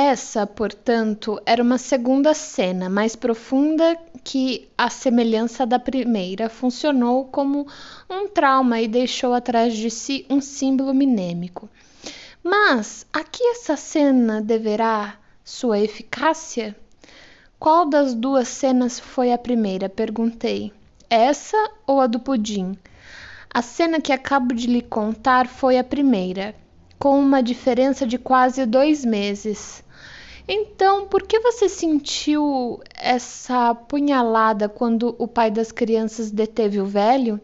Essa, portanto, era uma segunda cena, mais profunda que a semelhança da primeira, funcionou como um trauma e deixou atrás de si um símbolo minêmico. Mas aqui essa cena deverá sua eficácia? Qual das duas cenas foi a primeira? Perguntei. Essa ou a do pudim? A cena que acabo de lhe contar foi a primeira, com uma diferença de quase 2 meses. Então, por que você sentiu essa punhalada quando o pai das crianças deteve o velho?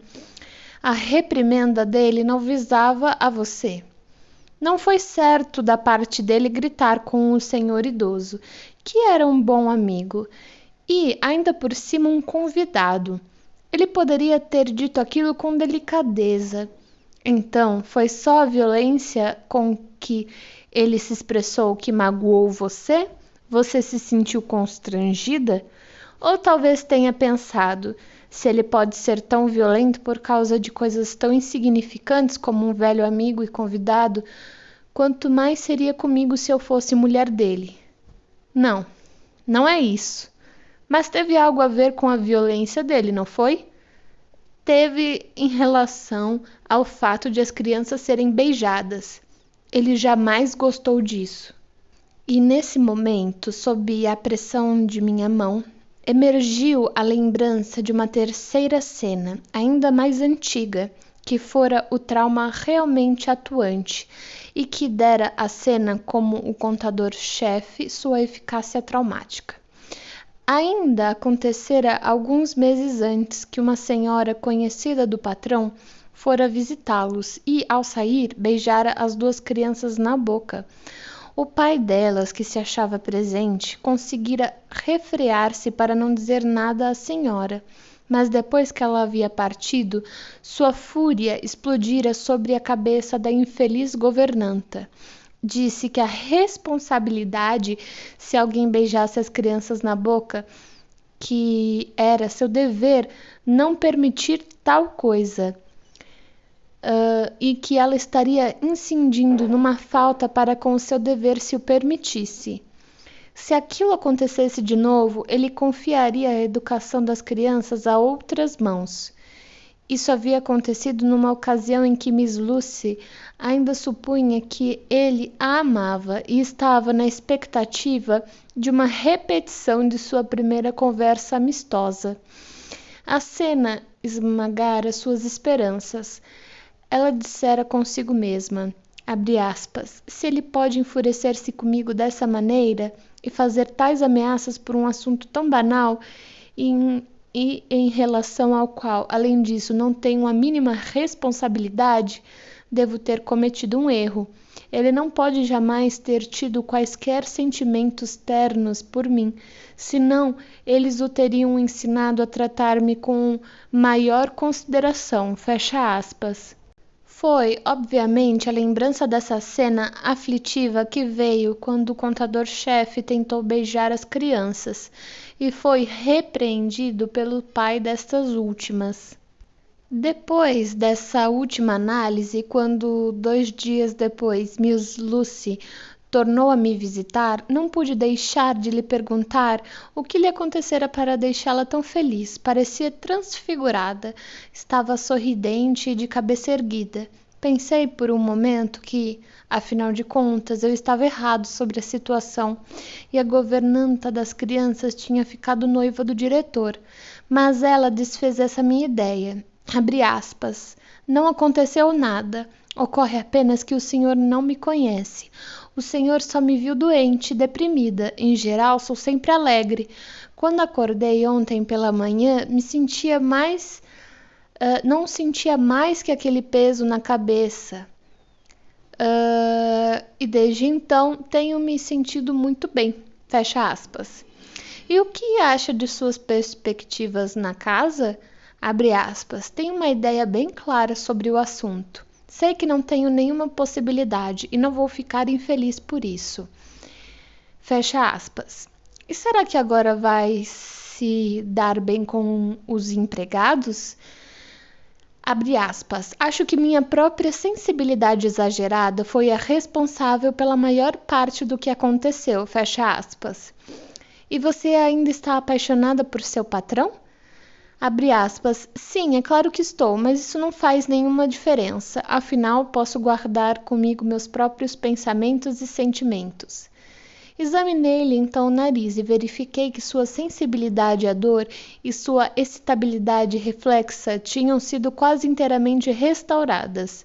A reprimenda dele não visava a você. Não foi certo da parte dele gritar com o senhor idoso, que era um bom amigo, e, ainda por cima, um convidado. Ele poderia ter dito aquilo com delicadeza. Então, foi só a violência com que ele se expressou que magoou você? Você se sentiu constrangida? Ou talvez tenha pensado, se ele pode ser tão violento por causa de coisas tão insignificantes como um velho amigo e convidado, quanto mais seria comigo se eu fosse mulher dele. Não, não é isso. Mas teve algo a ver com a violência dele, não foi? Teve em relação ao fato de as crianças serem beijadas. Ele jamais gostou disso. E nesse momento, sob a pressão de minha mão, emergiu a lembrança de uma terceira cena, ainda mais antiga, que fora o trauma realmente atuante e que dera à cena, como o contador-chefe, sua eficácia traumática. Ainda acontecera alguns meses antes que uma senhora conhecida do patrão fora visitá-los e, ao sair, beijara as duas crianças na boca. O pai delas, que se achava presente, conseguira refrear-se para não dizer nada à senhora, mas depois que ela havia partido, sua fúria explodira sobre a cabeça da infeliz governanta. Disse que a responsabilidade, se alguém beijasse as crianças na boca, que era seu dever não permitir tal coisa, e que ela estaria incidindo numa falta para com o seu dever se o permitisse. Se aquilo acontecesse de novo, ele confiaria a educação das crianças a outras mãos. Isso havia acontecido numa ocasião em que Miss Lucy ainda supunha que ele a amava e estava na expectativa de uma repetição de sua primeira conversa amistosa. A cena esmagara suas esperanças. Ela dissera consigo mesma, abre aspas, se ele pode enfurecer-se comigo dessa maneira e fazer tais ameaças por um assunto tão banal e em relação ao qual, além disso, não tenho a mínima responsabilidade, devo ter cometido um erro. Ele não pode jamais ter tido quaisquer sentimentos ternos por mim, senão eles o teriam ensinado a tratar-me com maior consideração. Fecha aspas. Foi, obviamente, a lembrança dessa cena aflitiva que veio quando o contador-chefe tentou beijar as crianças e foi repreendido pelo pai destas últimas. Depois dessa última análise, quando 2 dias depois Miss Lucy tornou a me visitar, não pude deixar de lhe perguntar o que lhe acontecera para deixá-la tão feliz. Parecia transfigurada, estava sorridente e de cabeça erguida. Pensei por um momento que, afinal de contas, eu estava errado sobre a situação e a governanta das crianças tinha ficado noiva do diretor, mas ela desfez essa minha ideia. Abre aspas. Não aconteceu nada. Ocorre apenas que o senhor não me conhece. O senhor só me viu doente, deprimida. Em geral, sou sempre alegre. Quando acordei ontem pela manhã, não sentia mais que aquele peso na cabeça. E desde então tenho me sentido muito bem. Fecha aspas. E o que acha de suas perspectivas na casa? Abre aspas. Tenho uma ideia bem clara sobre o assunto. Sei que não tenho nenhuma possibilidade e não vou ficar infeliz por isso. Fecha aspas. E será que agora vai se dar bem com os empregados? Abre aspas, acho que minha própria sensibilidade exagerada foi a responsável pela maior parte do que aconteceu, fecha aspas. E você ainda está apaixonada por seu patrão? Abre aspas, sim, é claro que estou, mas isso não faz nenhuma diferença, afinal posso guardar comigo meus próprios pensamentos e sentimentos. Examinei-lhe então o nariz e verifiquei que sua sensibilidade à dor e sua excitabilidade reflexa tinham sido quase inteiramente restauradas.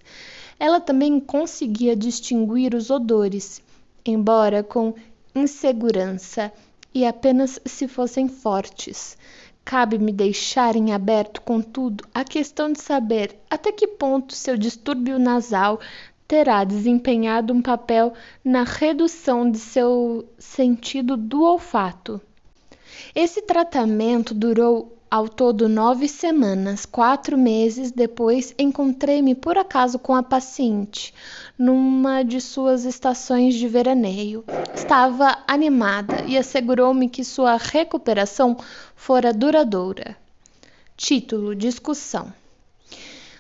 Ela também conseguia distinguir os odores, embora com insegurança e apenas se fossem fortes. Cabe-me deixar em aberto, contudo, a questão de saber até que ponto seu distúrbio nasal terá desempenhado um papel na redução de seu sentido do olfato. Esse tratamento durou ao todo 9 semanas. 4 meses depois, encontrei-me por acaso com a paciente numa de suas estações de veraneio. Estava animada e assegurou-me que sua recuperação fora duradoura. Título: Discussão.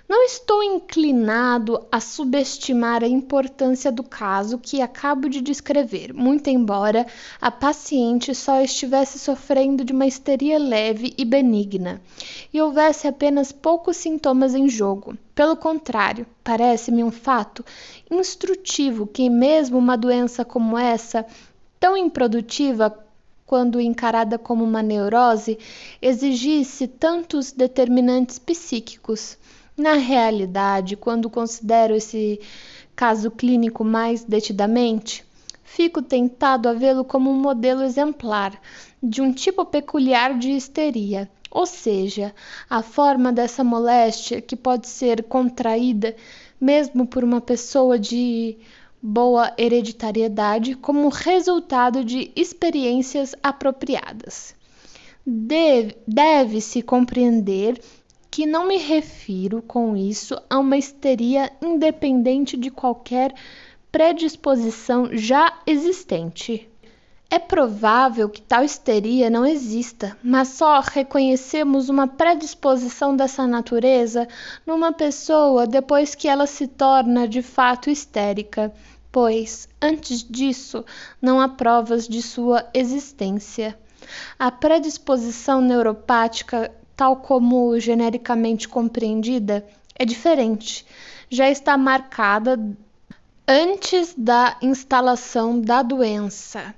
Não estou inclinado a subestimar a importância do caso que acabo de descrever, muito embora a paciente só estivesse sofrendo de uma histeria leve e benigna, e houvesse apenas poucos sintomas em jogo. Pelo contrário, parece-me um fato instrutivo que mesmo uma doença como essa, tão improdutiva quando encarada como uma neurose, exigisse tantos determinantes psíquicos. Na realidade, quando considero esse caso clínico mais detidamente, fico tentado a vê-lo como um modelo exemplar de um tipo peculiar de histeria, ou seja, a forma dessa moléstia que pode ser contraída mesmo por uma pessoa de boa hereditariedade como resultado de experiências apropriadas. Deve-se compreender que não me refiro com isso a uma histeria independente de qualquer predisposição já existente. É provável que tal histeria não exista, mas só reconhecemos uma predisposição dessa natureza numa pessoa depois que ela se torna de fato histérica, pois, antes disso, não há provas de sua existência. A predisposição neuropática, tal como genericamente compreendida, é diferente. Já está marcada antes da instalação da doença,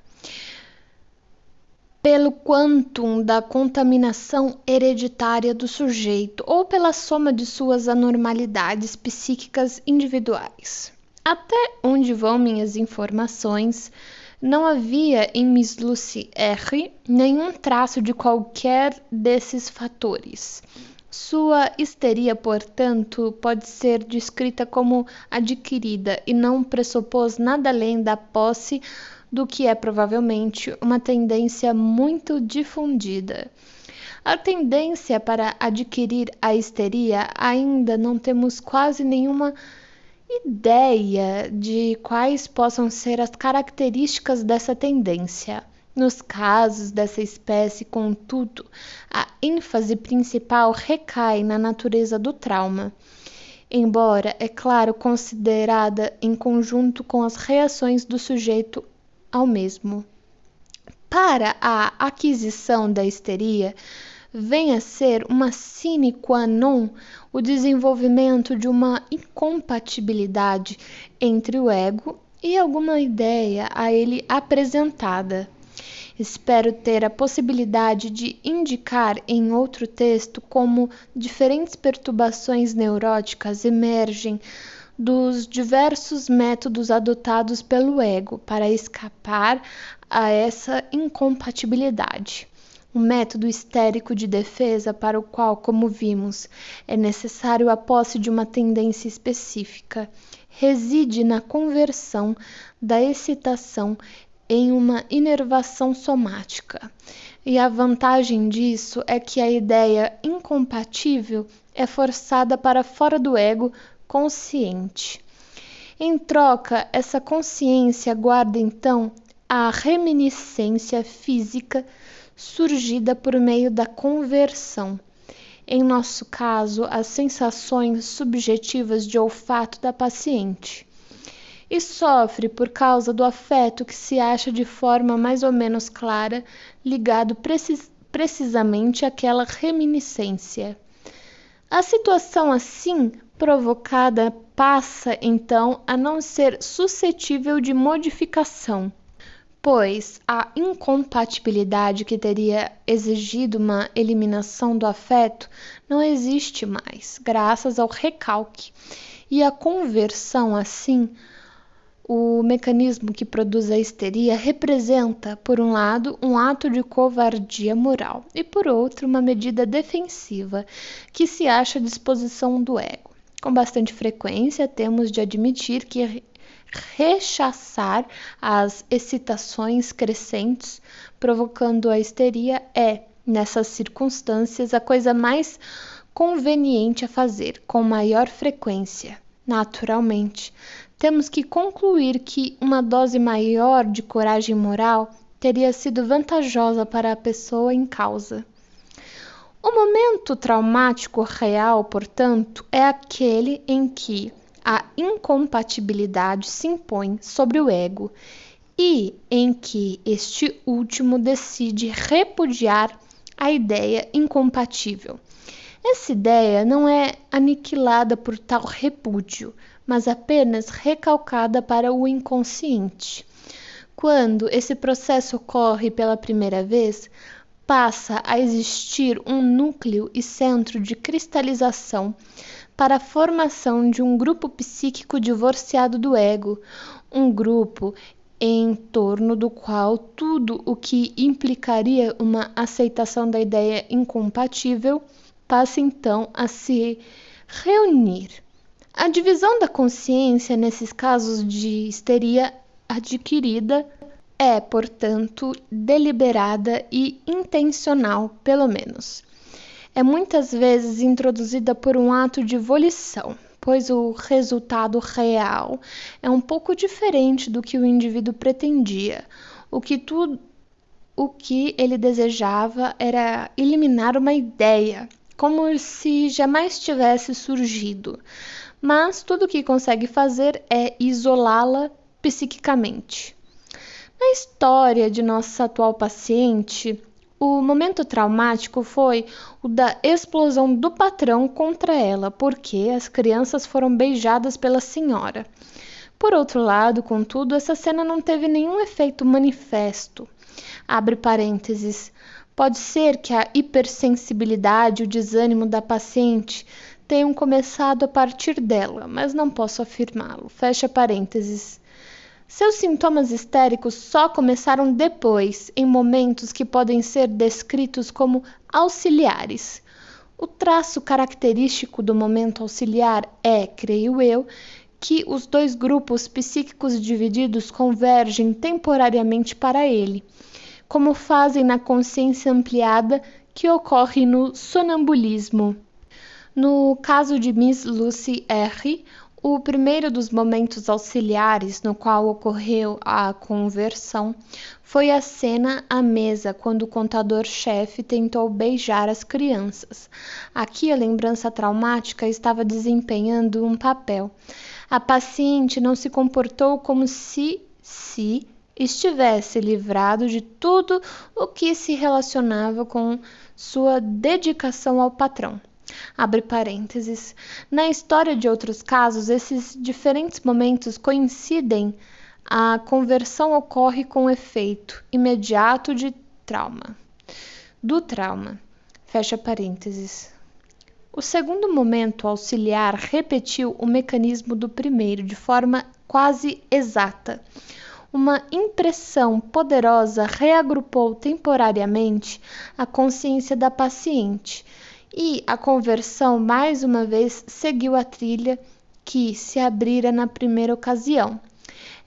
pelo quantum da contaminação hereditária do sujeito ou pela soma de suas anormalidades psíquicas individuais. Até onde vão minhas informações, não havia em Miss Lucy R. nenhum traço de qualquer desses fatores. Sua histeria, portanto, pode ser descrita como adquirida e não pressupôs nada além da posse do que é provavelmente uma tendência muito difundida. A tendência para adquirir a histeria ainda não temos quase nenhuma ideia de quais possam ser as características dessa tendência. Nos casos dessa espécie, contudo, a ênfase principal recai na natureza do trauma, embora, é claro, considerada em conjunto com as reações do sujeito ao mesmo. Para a aquisição da histeria, vem a ser uma sine qua non o desenvolvimento de uma incompatibilidade entre o ego e alguma ideia a ele apresentada. Espero ter a possibilidade de indicar em outro texto como diferentes perturbações neuróticas emergem dos diversos métodos adotados pelo ego para escapar a essa incompatibilidade. Um método histérico de defesa para o qual, como vimos, é necessário a posse de uma tendência específica, reside na conversão da excitação em uma inervação somática. E a vantagem disso é que a ideia incompatível é forçada para fora do ego consciente. Em troca, essa consciência guarda então a reminiscência física surgida por meio da conversão. em nosso caso, as sensações subjetivas de olfato da paciente. E sofre por causa do afeto que se acha de forma mais ou menos clara ligado precisamente àquela reminiscência. A situação assim provocada passa, então, a não ser suscetível de modificação, pois a incompatibilidade que teria exigido uma eliminação do afeto não existe mais, graças ao recalque. E a conversão, assim, o mecanismo que produz a histeria representa, por um lado, um ato de covardia moral e, por outro, uma medida defensiva que se acha à disposição do ego. Com bastante frequência, temos de admitir que rechaçar as excitações crescentes, provocando a histeria, é, nessas circunstâncias, a coisa mais conveniente a fazer, com maior frequência. Naturalmente, temos que concluir que uma dose maior de coragem moral teria sido vantajosa para a pessoa em causa. O momento traumático real, portanto, é aquele em que a incompatibilidade se impõe sobre o ego e em que este último decide repudiar a ideia incompatível. Essa ideia não é aniquilada por tal repúdio, mas apenas recalcada para o inconsciente. Quando esse processo ocorre pela primeira vez, passa a existir um núcleo e centro de cristalização para a formação de um grupo psíquico divorciado do ego, um grupo em torno do qual tudo o que implicaria uma aceitação da ideia incompatível passa então a se reunir. A divisão da consciência nesses casos de histeria adquirida é, portanto, deliberada e intencional, pelo menos. É muitas vezes introduzida por um ato de volição, pois o resultado real é um pouco diferente do que o indivíduo pretendia. O que ele desejava era eliminar uma ideia, como se jamais tivesse surgido, mas tudo o que consegue fazer é isolá-la psiquicamente. Na história de nossa atual paciente, o momento traumático foi o da explosão do patrão contra ela, porque as crianças foram beijadas pela senhora. Por outro lado, contudo, essa cena não teve nenhum efeito manifesto. Abre parênteses. Pode ser que a hipersensibilidade e o desânimo da paciente tenham começado a partir dela, mas não posso afirmá-lo. Fecha parênteses. Seus sintomas histéricos só começaram depois, em momentos que podem ser descritos como auxiliares. O traço característico do momento auxiliar é, creio eu, que os dois grupos psíquicos divididos convergem temporariamente para ele, como fazem na consciência ampliada que ocorre no sonambulismo. No caso de Miss Lucy R., o primeiro dos momentos auxiliares no qual ocorreu a conversão foi a cena à mesa, quando o contador-chefe tentou beijar as crianças. Aqui a lembrança traumática estava desempenhando um papel. A paciente não se comportou como se estivesse livrado de tudo o que se relacionava com sua dedicação ao patrão. Abre parênteses. Na história de outros casos, esses diferentes momentos coincidem. A conversão ocorre com efeito imediato do trauma. Fecha parênteses. O segundo momento auxiliar repetiu o mecanismo do primeiro de forma quase exata. Uma impressão poderosa reagrupou temporariamente a consciência da paciente e a conversão mais uma vez seguiu a trilha que se abrira na primeira ocasião.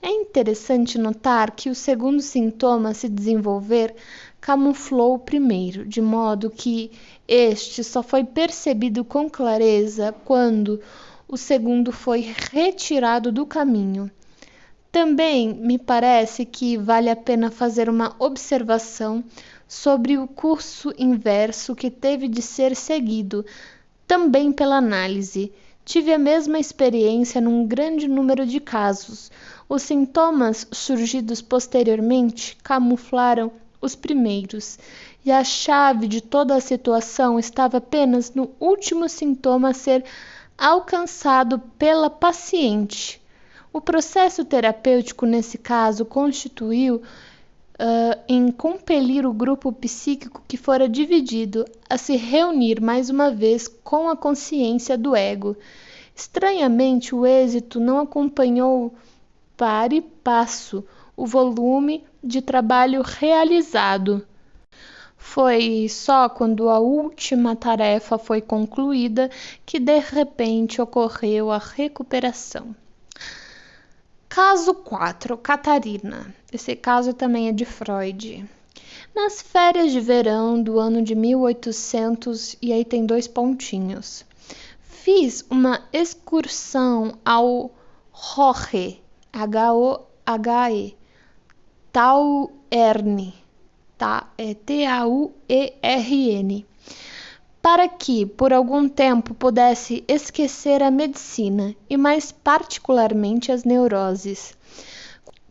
É interessante notar que o segundo sintoma a se desenvolver camuflou o primeiro, de modo que este só foi percebido com clareza quando o segundo foi retirado do caminho. Também me parece que vale a pena fazer uma observação sobre o curso inverso que teve de ser seguido, também pela análise. Tive a mesma experiência num grande número de casos. Os sintomas surgidos posteriormente camuflaram os primeiros, e a chave de toda a situação estava apenas no último sintoma a ser alcançado pela paciente. O processo terapêutico, nesse caso, constituiu em compelir o grupo psíquico que fora dividido a se reunir mais uma vez com a consciência do ego. Estranhamente, o êxito não acompanhou par e passo o volume de trabalho realizado. Foi só quando a última tarefa foi concluída que de repente ocorreu a recuperação. Caso 4, Catarina. Esse caso também é de Freud. Nas férias de verão do ano de 1800, e aí tem 2 pontinhos, fiz uma excursão ao Rohe, H-O-H-E, Tauern, T-A-U-E-R-N, para que, por algum tempo, pudesse esquecer a medicina e, mais particularmente, as neuroses.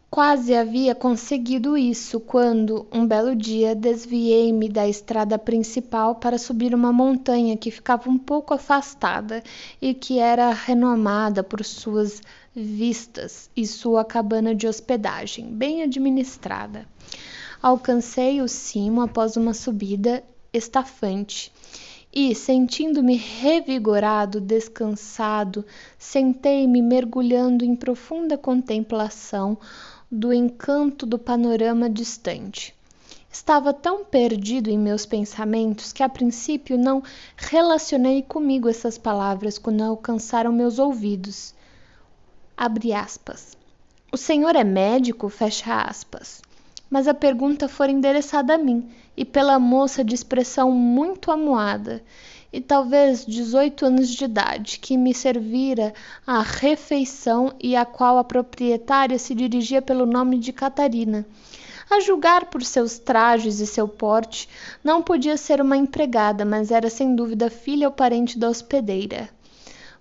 Quase havia conseguido isso quando, um belo dia, desviei-me da estrada principal para subir uma montanha que ficava um pouco afastada e que era renomada por suas vistas e sua cabana de hospedagem, bem administrada. Alcancei o cimo após uma subida estafante e, sentindo-me revigorado, descansado, sentei-me mergulhando em profunda contemplação do encanto do panorama distante. Estava tão perdido em meus pensamentos que a princípio não relacionei comigo essas palavras quando alcançaram meus ouvidos. Abre aspas. O senhor é médico? Fecha aspas. Mas a pergunta fora endereçada a mim, e pela moça de expressão muito amuada, e talvez 18 anos de idade, que me servira a refeição e a qual a proprietária se dirigia pelo nome de Catarina. A julgar por seus trajes e seu porte, não podia ser uma empregada, mas era sem dúvida filha ou parente da hospedeira.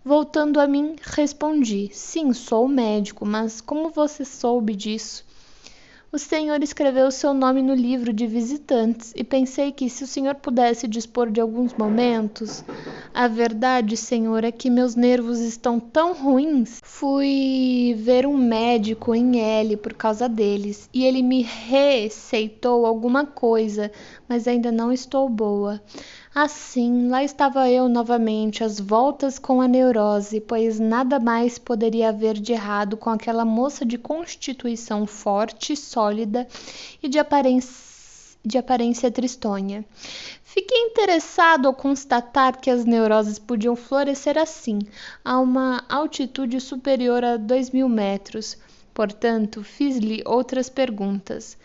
Voltando a mim, respondi: sim, sou médico, mas como você soube disso? O senhor escreveu seu nome no livro de visitantes e pensei que, se o senhor pudesse dispor de alguns momentos... A verdade, senhor, é que meus nervos estão tão ruins. Fui ver um médico em L por causa deles e ele me receitou alguma coisa, mas ainda não estou boa. Assim, lá estava eu novamente, às voltas com a neurose, pois nada mais poderia haver de errado com aquela moça de constituição forte, sólida e de aparência tristonha. Fiquei interessado ao constatar que as neuroses podiam florescer assim, a uma altitude superior a 2.000 metros. Portanto, fiz-lhe outras perguntas.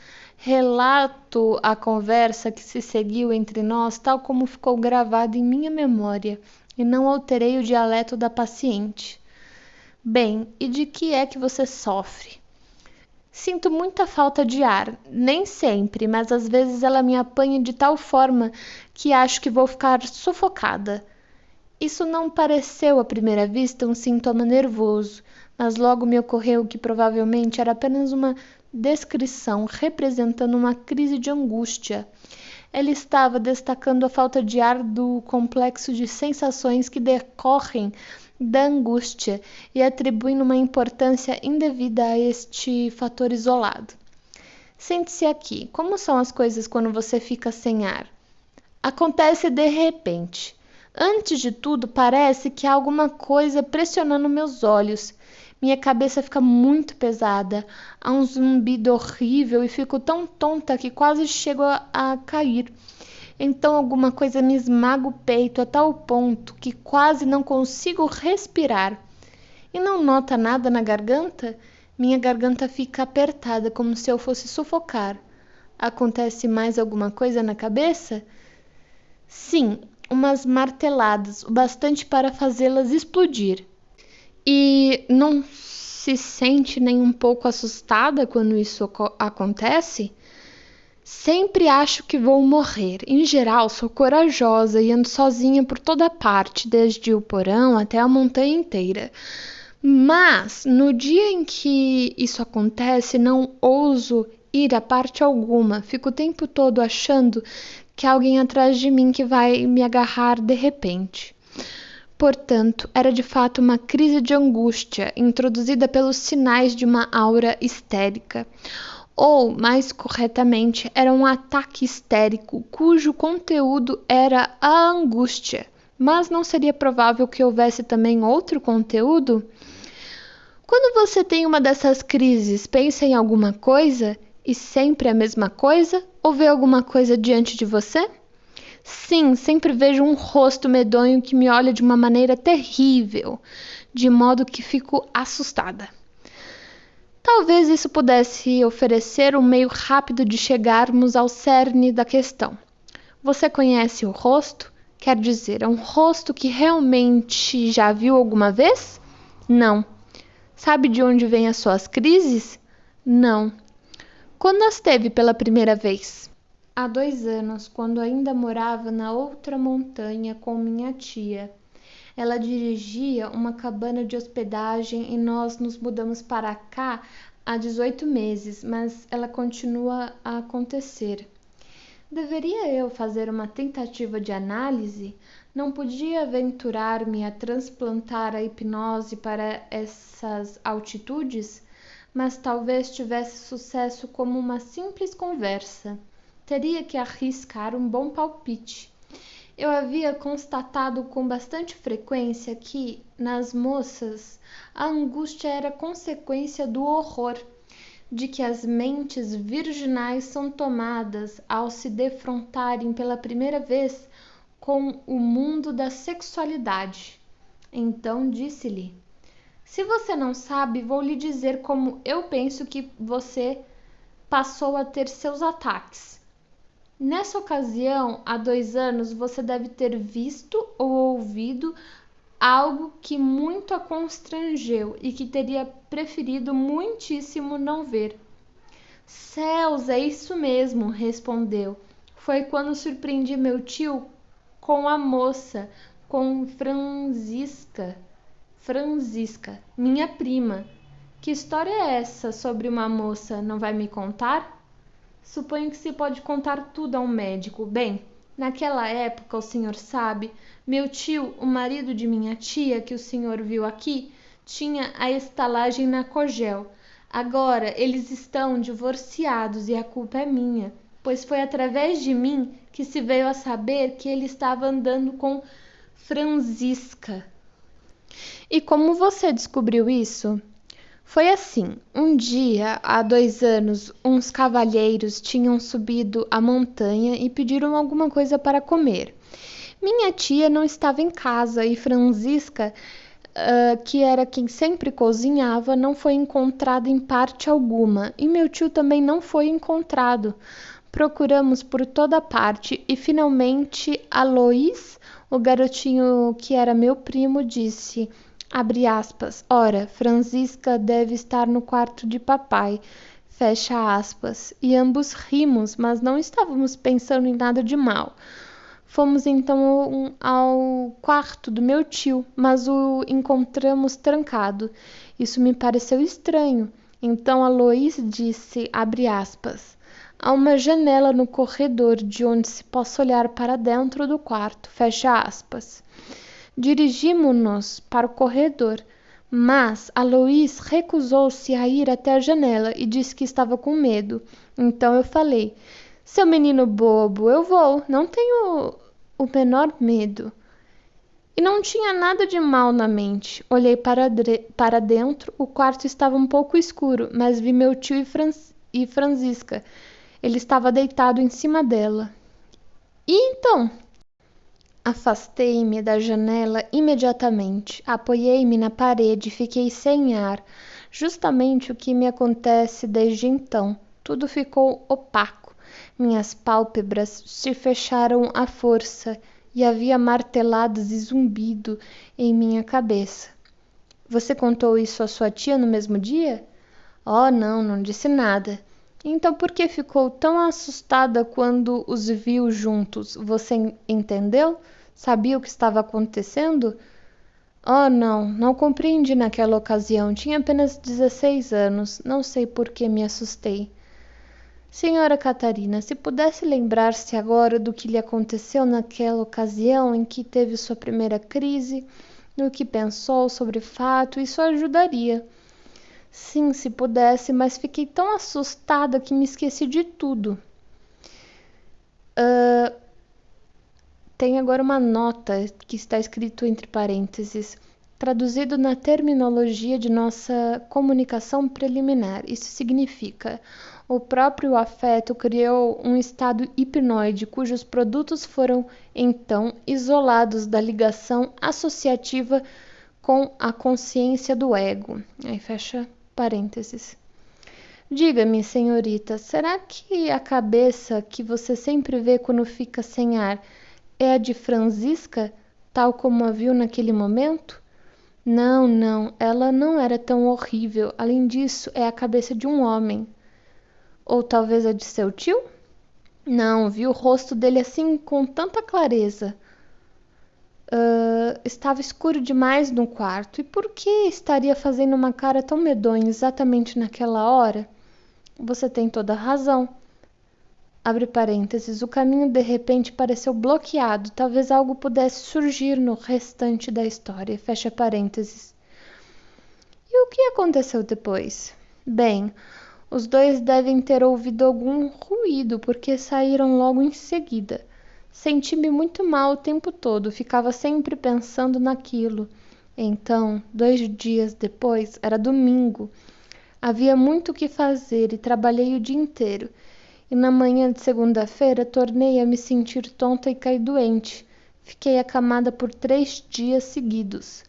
Relato a conversa que se seguiu entre nós tal como ficou gravada em minha memória, e não alterei o dialeto da paciente. Bem, e de que é que você sofre? Sinto muita falta de ar, nem sempre, mas às vezes ela me apanha de tal forma que acho que vou ficar sufocada. Isso não pareceu à primeira vista um sintoma nervoso, mas logo me ocorreu que provavelmente era apenas uma descrição representando uma crise de angústia. Ela estava destacando a falta de ar do complexo de sensações que decorrem da angústia e atribuindo uma importância indevida a este fator isolado. Sente-se aqui. Como são as coisas quando você fica sem ar? Acontece de repente. Antes de tudo, parece que há alguma coisa pressionando meus olhos. Minha cabeça fica muito pesada, há um zumbido horrível e fico tão tonta que quase chego a cair. Então alguma coisa me esmaga o peito a tal ponto que quase não consigo respirar. E não nota nada na garganta? Minha garganta fica apertada como se eu fosse sufocar. Acontece mais alguma coisa na cabeça? Sim, umas marteladas, o bastante para fazê-las explodir. E não se sente nem um pouco assustada quando isso acontece? Sempre acho que vou morrer. Em geral, sou corajosa e ando sozinha por toda parte, desde o porão até a montanha inteira. Mas, no dia em que isso acontece, não ouso ir a parte alguma. Fico o tempo todo achando que há alguém atrás de mim que vai me agarrar de repente. Portanto, era de fato uma crise de angústia, introduzida pelos sinais de uma aura histérica. Ou, mais corretamente, era um ataque histérico, cujo conteúdo era a angústia. Mas não seria provável que houvesse também outro conteúdo? Quando você tem uma dessas crises, pensa em alguma coisa e sempre a mesma coisa? Ou vê alguma coisa diante de você? Sim, sempre vejo um rosto medonho que me olha de uma maneira terrível, de modo que fico assustada. Talvez isso pudesse oferecer um meio rápido de chegarmos ao cerne da questão. Você conhece o rosto? Quer dizer, é um rosto que realmente já viu alguma vez? Não. Sabe de onde vêm as suas crises? Não. Quando as teve pela primeira vez? Há 2 anos, quando ainda morava na outra montanha com minha tia. Ela dirigia uma cabana de hospedagem e nós nos mudamos para cá há 18 meses, mas ela continua a acontecer. Deveria eu fazer uma tentativa de análise? Não podia aventurar-me a transplantar a hipnose para essas altitudes, mas talvez tivesse sucesso como uma simples conversa. Teria que arriscar um bom palpite. Eu havia constatado com bastante frequência que, nas moças, a angústia era consequência do horror, de que as mentes virginais são tomadas ao se defrontarem pela primeira vez com o mundo da sexualidade. Então disse-lhe: se você não sabe, vou lhe dizer como eu penso que você passou a ter seus ataques. Nessa ocasião, há 2 anos, você deve ter visto ou ouvido algo que muito a constrangeu e que teria preferido muitíssimo não ver. Céus, é isso mesmo, respondeu. Foi quando surpreendi meu tio com a moça, com Franziska, minha prima. Que história é essa sobre uma moça? Não vai me contar? Suponho que se pode contar tudo a um médico. Bem, naquela época, o senhor sabe, meu tio, o marido de minha tia, que o senhor viu aqui, tinha a estalagem na Cogel. Agora eles estão divorciados e a culpa é minha, pois foi através de mim que se veio a saber que ele estava andando com Franziska. E como você descobriu isso? Foi assim, um dia, há 2 anos, uns cavalheiros tinham subido a montanha e pediram alguma coisa para comer. Minha tia não estava em casa e Franziska, que era quem sempre cozinhava, não foi encontrada em parte alguma, e meu tio também não foi encontrado. Procuramos por toda parte e finalmente Aloís, o garotinho que era meu primo, disse... Abre aspas. Ora, Franziska deve estar no quarto de papai. Fecha aspas. E ambos rimos, mas não estávamos pensando em nada de mal. Fomos então ao quarto do meu tio, mas o encontramos trancado. Isso me pareceu estranho. Então Aloís disse, abre aspas, há uma janela no corredor de onde se possa olhar para dentro do quarto. Fecha aspas. Dirigimo-nos para o corredor, mas Aloís recusou-se a ir até a janela e disse que estava com medo. Então eu falei, seu menino bobo, eu vou, não tenho o menor medo. E não tinha nada de mal na mente. Olhei para dentro, o quarto estava um pouco escuro, mas vi meu tio e Franziska. Ele estava deitado em cima dela. E então? Afastei-me da janela imediatamente, apoiei-me na parede e fiquei sem ar. Justamente o que me acontece desde então. Tudo ficou opaco. Minhas pálpebras se fecharam à força e havia marteladas e zumbido em minha cabeça. Você contou isso à sua tia no mesmo dia? Oh, não, não disse nada. Então por que ficou tão assustada quando os viu juntos? Você entendeu? Sabia o que estava acontecendo? Oh, não compreendi naquela ocasião. Tinha apenas 16 anos. Não sei por que me assustei. Senhora Catarina, se pudesse lembrar-se agora do que lhe aconteceu naquela ocasião em que teve sua primeira crise, no que pensou sobre o fato, isso ajudaria. Sim, se pudesse, mas fiquei tão assustada que me esqueci de tudo. Tem agora uma nota que está escrito entre parênteses, traduzido na terminologia de nossa comunicação preliminar. Isso significa: o próprio afeto criou um estado hipnoide cujos produtos foram, então, isolados da ligação associativa com a consciência do ego. Aí fecha parênteses. Diga-me, senhorita, será que a cabeça que você sempre vê quando fica sem ar é a de Franziska, tal como a viu naquele momento? Não, ela não era tão horrível. Além disso, é a cabeça de um homem. Ou talvez a de seu tio? Não, vi o rosto dele assim com tanta clareza. Estava escuro demais no quarto. E por que estaria fazendo uma cara tão medonha exatamente naquela hora? Você tem toda a razão. Abre parênteses, o caminho de repente pareceu bloqueado, talvez algo pudesse surgir no restante da história, fecha parênteses. E o que aconteceu depois? Bem, os dois devem ter ouvido algum ruído, porque saíram logo em seguida. Senti-me muito mal o tempo todo, ficava sempre pensando naquilo. Então, 2 dias depois, era domingo. Havia muito o que fazer e trabalhei o dia inteiro. E na manhã de segunda-feira tornei a me sentir tonta e caí doente. Fiquei acamada por 3 dias seguidos.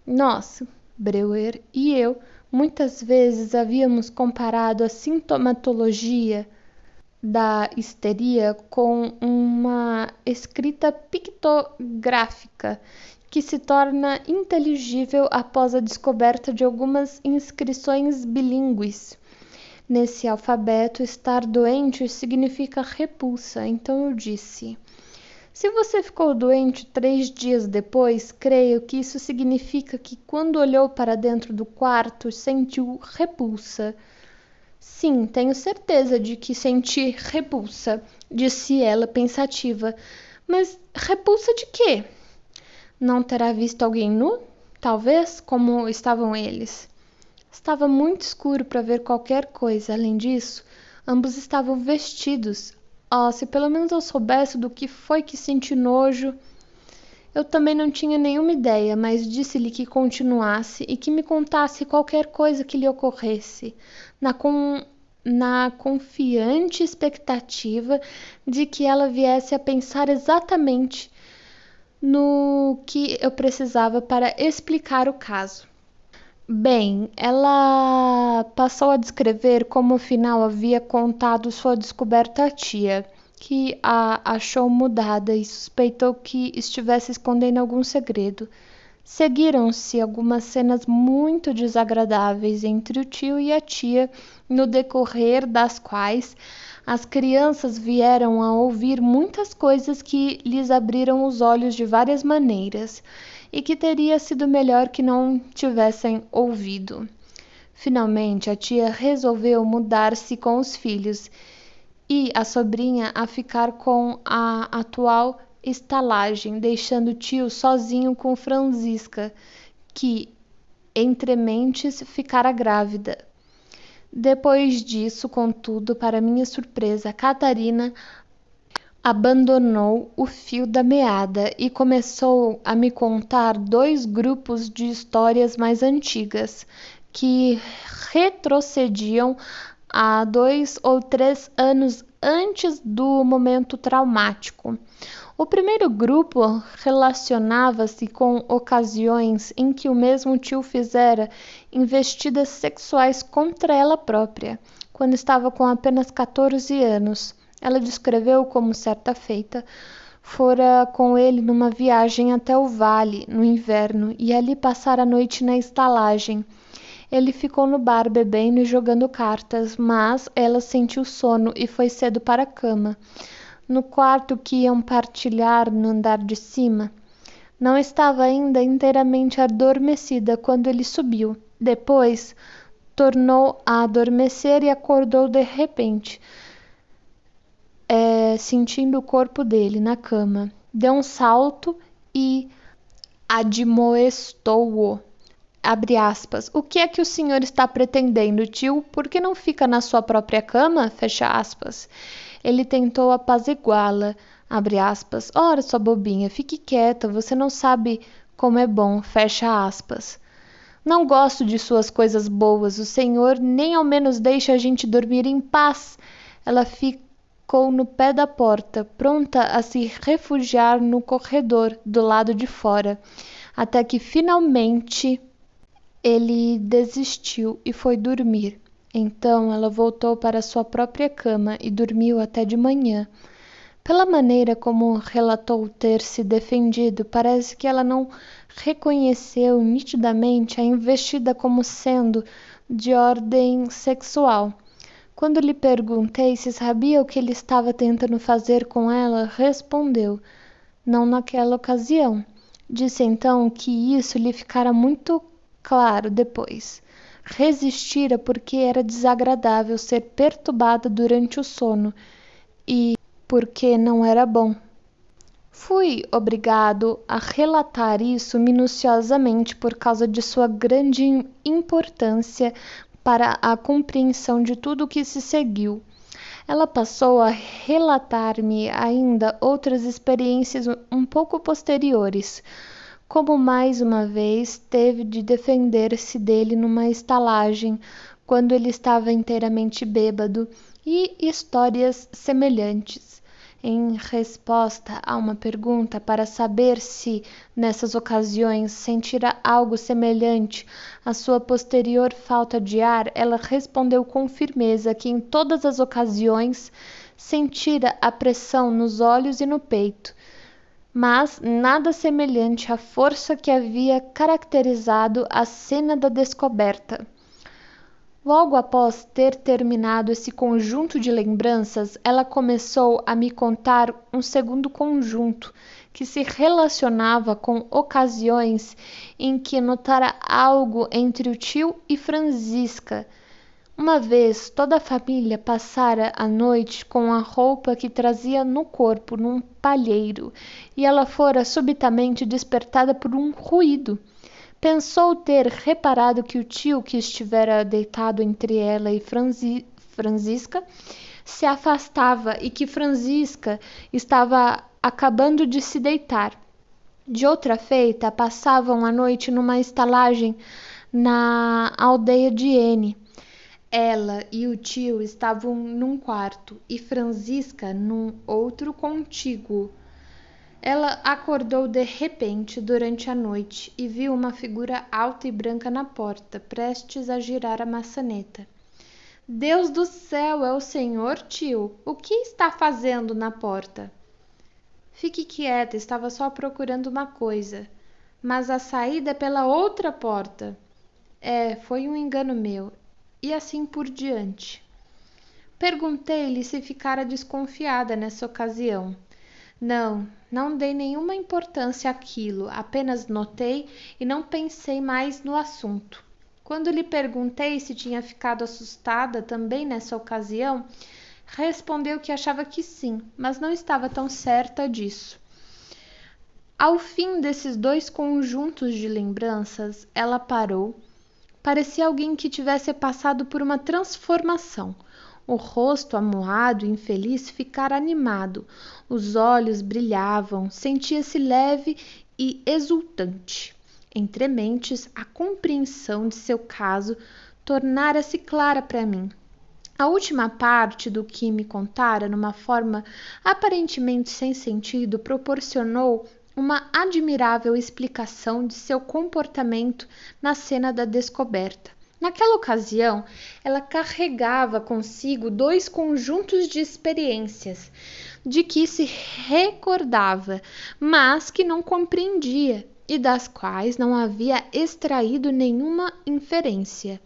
Nós, Breuer e eu, muitas vezes havíamos comparado a sintomatologia da histeria com uma escrita pictográfica que se torna inteligível após a descoberta de algumas inscrições bilíngues. Nesse alfabeto, estar doente significa repulsa, então eu disse: se você ficou doente 3 dias depois, creio que isso significa que quando olhou para dentro do quarto, sentiu repulsa. Sim, tenho certeza de que senti repulsa, disse ela pensativa. Mas repulsa de quê? Não terá visto alguém nu? Talvez, como estavam eles. Estava muito escuro para ver qualquer coisa. Além disso, ambos estavam vestidos. Oh, se pelo menos eu soubesse do que foi que senti nojo. Eu também não tinha nenhuma ideia, mas disse-lhe que continuasse e que me contasse qualquer coisa que lhe ocorresse, na confiante expectativa de que ela viesse a pensar exatamente no que eu precisava para explicar o caso. Bem, ela passou a descrever como afinal havia contado sua descoberta à tia, que a achou mudada e suspeitou que estivesse escondendo algum segredo. Seguiram-se algumas cenas muito desagradáveis entre o tio e a tia, no decorrer das quais as crianças vieram a ouvir muitas coisas que lhes abriram os olhos de várias maneiras e que teria sido melhor que não tivessem ouvido. Finalmente, a tia resolveu mudar-se com os filhos e a sobrinha a ficar com a atual estalagem, deixando o tio sozinho com Franziska, que, entre mentes, ficara grávida. Depois disso, contudo, para minha surpresa, Catarina abandonou o fio da meada e começou a me contar 2 grupos de histórias mais antigas, que retrocediam a 2 ou 3 anos antes do momento traumático. O primeiro grupo relacionava-se com ocasiões em que o mesmo tio fizera investidas sexuais contra ela própria, quando estava com apenas 14 anos. Ela descreveu como, certa feita, fora com ele numa viagem até o vale, no inverno, e ali passara a noite na estalagem. Ele ficou no bar bebendo e jogando cartas, mas ela sentiu sono e foi cedo para a cama. No quarto que iam partilhar no andar de cima, não estava ainda inteiramente adormecida quando ele subiu. Depois, tornou a adormecer e acordou de repente, sentindo o corpo dele na cama. Deu um salto e admoestou-o. Abre aspas. O que é que o senhor está pretendendo, tio? Por que não fica na sua própria cama? Fecha aspas. Ele tentou apaziguá-la. Abre aspas. Ora, sua bobinha, fique quieta, você não sabe como é bom. Fecha aspas. Não gosto de suas coisas boas. O senhor nem ao menos deixa a gente dormir em paz. Ela ficou no pé da porta, pronta a se refugiar no corredor do lado de fora, até que finalmente ele desistiu e foi dormir. Então ela voltou para sua própria cama e dormiu até de manhã. Pela maneira como relatou ter se defendido, parece que ela não reconheceu nitidamente a investida como sendo de ordem sexual. Quando lhe perguntei se sabia o que ele estava tentando fazer com ela, respondeu: não naquela ocasião. Disse então que isso lhe ficara muito claro depois. Resistira porque era desagradável ser perturbada durante o sono e porque não era bom. Fui obrigado a relatar isso minuciosamente por causa de sua grande importância para a compreensão de tudo o que se seguiu. Ela passou a relatar-me ainda outras experiências um pouco posteriores, como mais uma vez teve de defender-se dele numa estalagem, quando ele estava inteiramente bêbado, e histórias semelhantes. Em resposta a uma pergunta para saber se, nessas ocasiões, sentira algo semelhante à sua posterior falta de ar, ela respondeu com firmeza que em todas as ocasiões sentira a pressão nos olhos e no peito, mas nada semelhante à força que havia caracterizado a cena da descoberta. Logo após ter terminado esse conjunto de lembranças, ela começou a me contar um segundo conjunto, que se relacionava com ocasiões em que notara algo entre o tio e Franziska. Uma vez toda a família passara a noite com a roupa que trazia no corpo num palheiro, e ela fora subitamente despertada por um ruído. Pensou ter reparado que o tio, que estivera deitado entre ela e Franziska, se afastava e que Franziska estava acabando de se deitar. De outra feita, passavam a noite numa estalagem na aldeia de N. Ela e o tio estavam num quarto e Franziska num outro contíguo. Ela acordou de repente durante a noite e viu uma figura alta e branca na porta, prestes a girar a maçaneta. Deus do céu, é o senhor, tio? O que está fazendo na porta? Fique quieta, estava só procurando uma coisa. Mas a saída é pela outra porta. Foi um engano meu. E assim por diante. Perguntei-lhe se ficara desconfiada nessa ocasião. Não dei nenhuma importância àquilo, apenas notei e não pensei mais no assunto. Quando lhe perguntei se tinha ficado assustada também nessa ocasião, respondeu que achava que sim, mas não estava tão certa disso. Ao fim desses dois conjuntos de lembranças, ela parou. Parecia alguém que tivesse passado por uma transformação. O rosto amuado e infeliz ficara animado, os olhos brilhavam, sentia-se leve e exultante. Entre mentes, a compreensão de seu caso tornara-se clara para mim. A última parte do que me contara, numa forma aparentemente sem sentido, proporcionou uma admirável explicação de seu comportamento na cena da descoberta. Naquela ocasião, ela carregava consigo dois conjuntos de experiências, de que se recordava, mas que não compreendia, e das quais não havia extraído nenhuma inferência.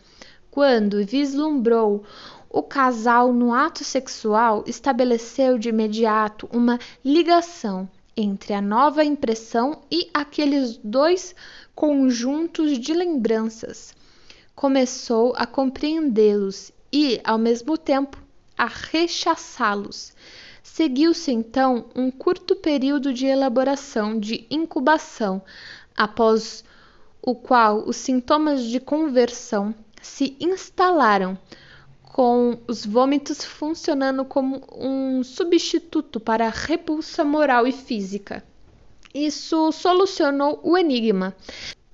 Quando vislumbrou o casal no ato sexual, estabeleceu de imediato uma ligação entre a nova impressão e aqueles dois conjuntos de lembranças. Começou a compreendê-los e, ao mesmo tempo, a rechaçá-los. Seguiu-se então um curto período de elaboração, de incubação, após o qual os sintomas de conversão se instalaram, com os vômitos funcionando como um substituto para a repulsa moral e física. Isso solucionou o enigma.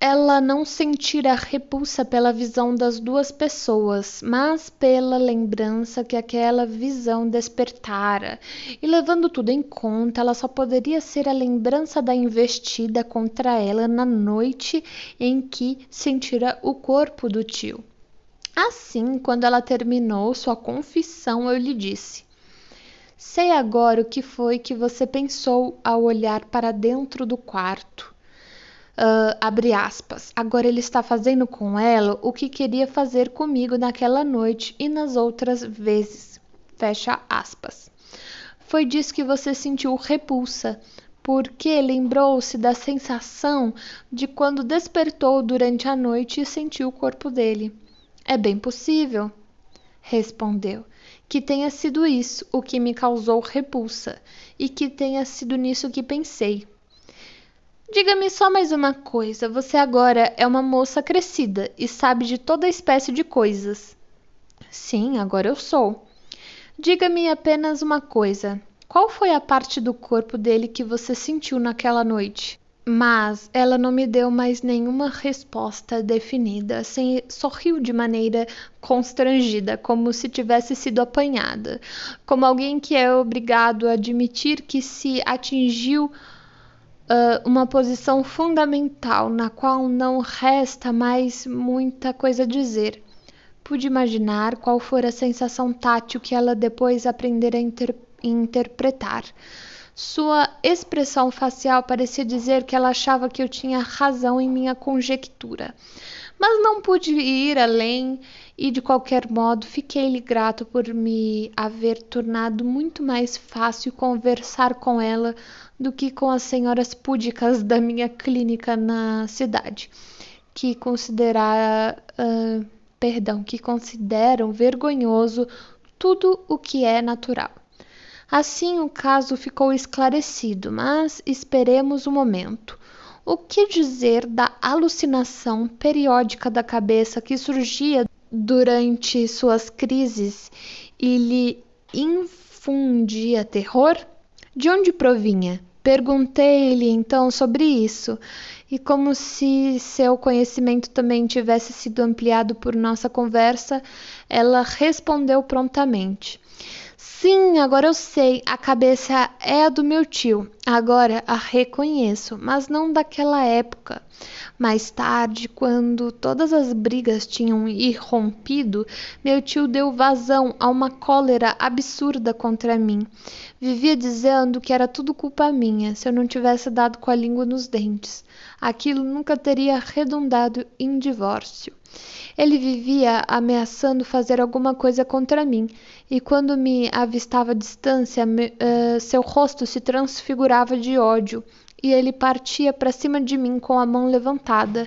Ela não sentira repulsa pela visão das duas pessoas, mas pela lembrança que aquela visão despertara. E levando tudo em conta, ela só poderia ser a lembrança da investida contra ela na noite em que sentira o corpo do tio. Assim, quando ela terminou sua confissão, eu lhe disse: sei agora o que foi que você pensou ao olhar para dentro do quarto. Abre aspas. Agora ele está fazendo com ela o que queria fazer comigo naquela noite e nas outras vezes. Fecha aspas. Foi disso que você sentiu repulsa, porque lembrou-se da sensação de quando despertou durante a noite e sentiu o corpo dele. É bem possível, respondeu, que tenha sido isso o que me causou repulsa e que tenha sido nisso que pensei. Diga-me só mais uma coisa, você agora é uma moça crescida e sabe de toda espécie de coisas. Sim, agora eu sou. Diga-me apenas uma coisa, qual foi a parte do corpo dele que você sentiu naquela noite? Mas ela não me deu mais nenhuma resposta definida, sorriu de maneira constrangida, como se tivesse sido apanhada, como alguém que é obrigado a admitir que se atingiu uma posição fundamental na qual não resta mais muita coisa a dizer. Pude imaginar qual fora a sensação tátil que ela depois aprendera a interpretar. Sua expressão facial parecia dizer que ela achava que eu tinha razão em minha conjectura. Mas não pude ir além e, de qualquer modo, fiquei-lhe grato por me haver tornado muito mais fácil conversar com ela do que com as senhoras púdicas da minha clínica na cidade, que consideram vergonhoso tudo o que é natural. Assim o caso ficou esclarecido, mas esperemos um momento. O que dizer da alucinação periódica da cabeça que surgia durante suas crises e lhe infundia terror? De onde provinha? Perguntei-lhe então sobre isso, e como se seu conhecimento também tivesse sido ampliado por nossa conversa, ela respondeu prontamente: sim, agora eu sei, a cabeça é a do meu tio. Agora a reconheço, mas não daquela época. Mais tarde, quando todas as brigas tinham irrompido, meu tio deu vazão a uma cólera absurda contra mim. Vivia dizendo que era tudo culpa minha, se eu não tivesse dado com a língua nos dentes. Aquilo nunca teria redundado em divórcio. Ele vivia ameaçando fazer alguma coisa contra mim, e quando me avistava à distância, seu rosto se transfigurava de ódio, e ele partia para cima de mim com a mão levantada.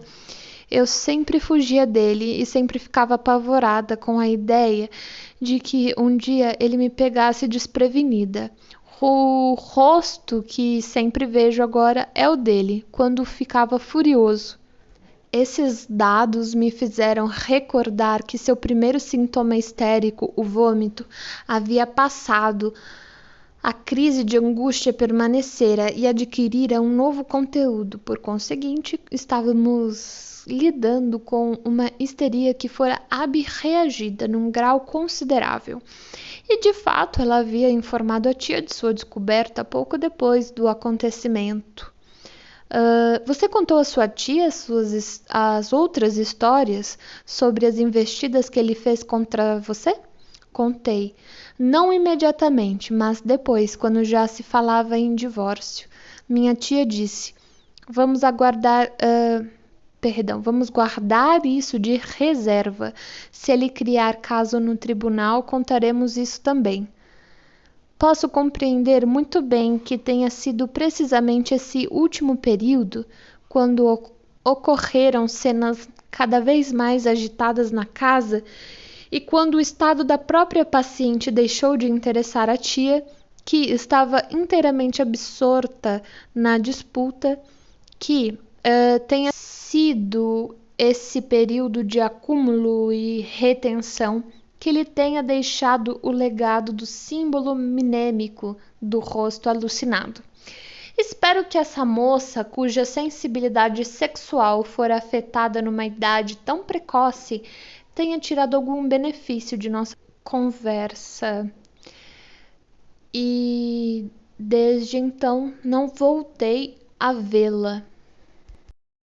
Eu sempre fugia dele e sempre ficava apavorada com a ideia de que um dia ele me pegasse desprevenida. O rosto que sempre vejo agora é o dele, quando ficava furioso. Esses dados me fizeram recordar que seu primeiro sintoma histérico, o vômito, havia passado. A crise de angústia permanecera e adquirira um novo conteúdo. Por conseguinte, estávamos lidando com uma histeria que fora abreagida num grau considerável. E, de fato, ela havia informado a tia de sua descoberta pouco depois do acontecimento. Você contou à sua tia as outras histórias sobre as investidas que ele fez contra você? Contei. Não imediatamente, mas depois, quando já se falava em divórcio. Minha tia disse: Vamos aguardar, vamos guardar isso de reserva. Se ele criar caso no tribunal, contaremos isso também. Posso compreender muito bem que tenha sido precisamente esse último período, quando ocorreram cenas cada vez mais agitadas na casa e quando o estado da própria paciente deixou de interessar a tia, que estava inteiramente absorta na disputa, que tenha sido esse período de acúmulo e retenção que lhe tenha deixado o legado do símbolo minêmico do rosto alucinado. Espero que essa moça, cuja sensibilidade sexual fora afetada numa idade tão precoce, tenha tirado algum benefício de nossa conversa. E desde então não voltei a vê-la.